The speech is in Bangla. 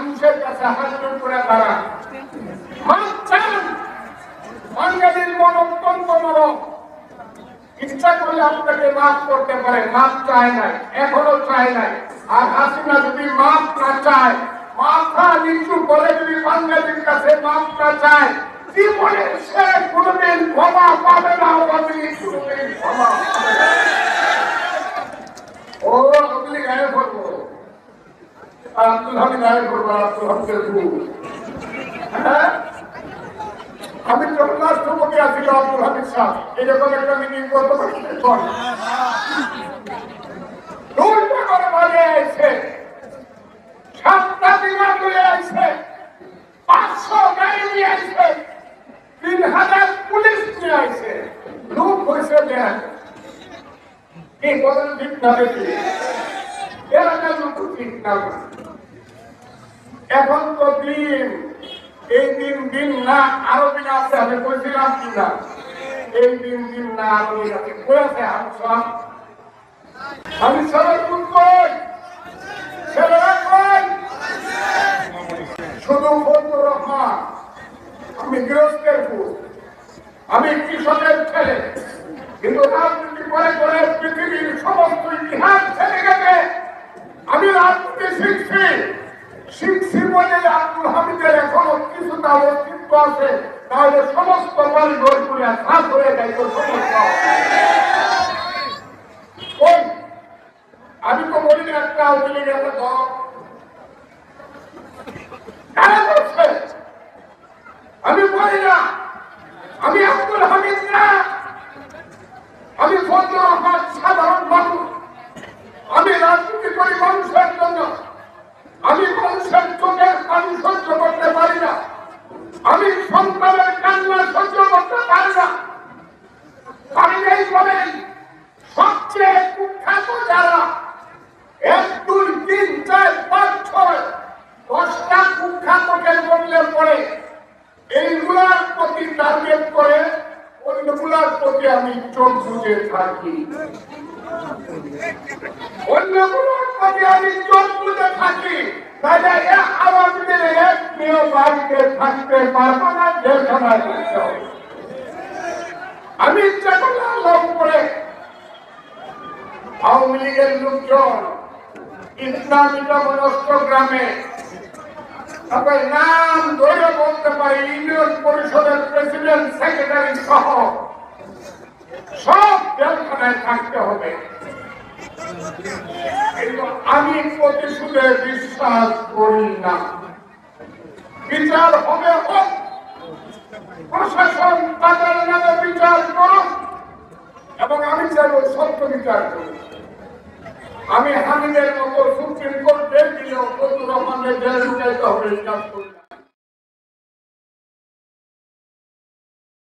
মানুষের কাছে হাত জোড় করে দাঁড়ান, মাপ চান। বাঙালির মন অত্যন্ত নরম, ইচ্ছা করলে আপনাকে মাফ করতে পারে, মাফ চায় নাই, এখনো চায় নাই। আর হাসিনা যদি মাফ না চায়, মাথা নিচু করে যদি বাঙালির কাছে মাফ না চায়, জীবনে সে কোনোদিন ক্ষমা পাবে না। কোনোদিন ক্ষমা পাবে না। ও আপনি গায়ে করবো, আব্দুল হামিদ গায়ে করবো, আব্দুল হামিদের ভুল। হ্যাঁ, আমি যখন রাষ্ট্রপতি আছি আব্দুল হামিদ সাহেব এরকম একটা মিটিং করতে পারি করে বাজে আইছে, 7টা বিমান করে আইছে, 500 গাড়ি নিয়ে আইছে, 3000 পুলিশ নিয়ে আইছে। লোক হয়েছে দেন কি বলেন, ঠিক না দেখি এরা লোক ঠিক না। এখন তো দিন, এই দিন না আরো দিন আছে, আমি বলছিলাম কিনা এই দিন না আরো দিন আছে। কই আছে আমি সবাই কই ছেলেরা কই? শুধু ফজলুর রহমান, আমি গৃহস্থের পুত, আমি কৃষকের ছেলে, কিন্তু রাজনীতি করে করে পৃথিবীর সমস্ত ইতিহাস ছেড়ে গেছে। আমি রাজনীতি শিখছি বলে আব্দুল হামিদের এখনো কিছুটা অস্তিত্ব আছে, তাহলে সমস্ত বাড়ি ঘরগুলো সাফ হয়ে যায়। আমি তো বলি না একটা আওয়ামী লীগের দল আমি বলি না, আমি আব্দুল হামিদ না, আমি ফজলুর রহমান সাধারণ মানুষ। আমি রাজনীতি করি মানুষের জন্য। আমি মানুষের চোখের পানি সহ্য করতে পারি না, আমি সন্তানের কান্না সহ্য করতে পারি না। আমি এই বলেন সবচেয়ে কুখ্যাত যারা 1, 2, 3, 4, 5, 6, 10টা কুখ্যাতকে বললে পরে এইগুলার প্রতি টার্গেট করে অন্যগুলার প্রতি আমি চোখ বুঝে থাকি, অন্যগুলোর প্রতি আমি চোখ বুঝে থাকি। তাহলে আওয়ামীদের এক প্রিয় বাড়িতে থাকতে পারবো না, জেলখানায় থাকতে হবে। আমি ইচ্ছা করলে আল্লাহ করে আওয়ামী লীগের লোকজন ইসলামিকা মনস্ক গ্রামে আপনার নাম ধরে বলতে পারি, ইউনিয়ন পরিষদের প্রেসিডেন্ট সেক্রেটারি সহ সব জেলখানায় থাকতে হবে। কিন্তু আমি প্রতিশোধে বিশ্বাস করি না। বিচার হবে হোক, প্রশাসন তাদের নামে বিচার করুন, এবং আমি চাইব সত্য বিচার করুন। আমি হামিদের মতো সুপ্রিম কোর্ট দিলেও ফজলুর রহমানের জেলে ঢুকাইতে হবে এই কাজ করি না।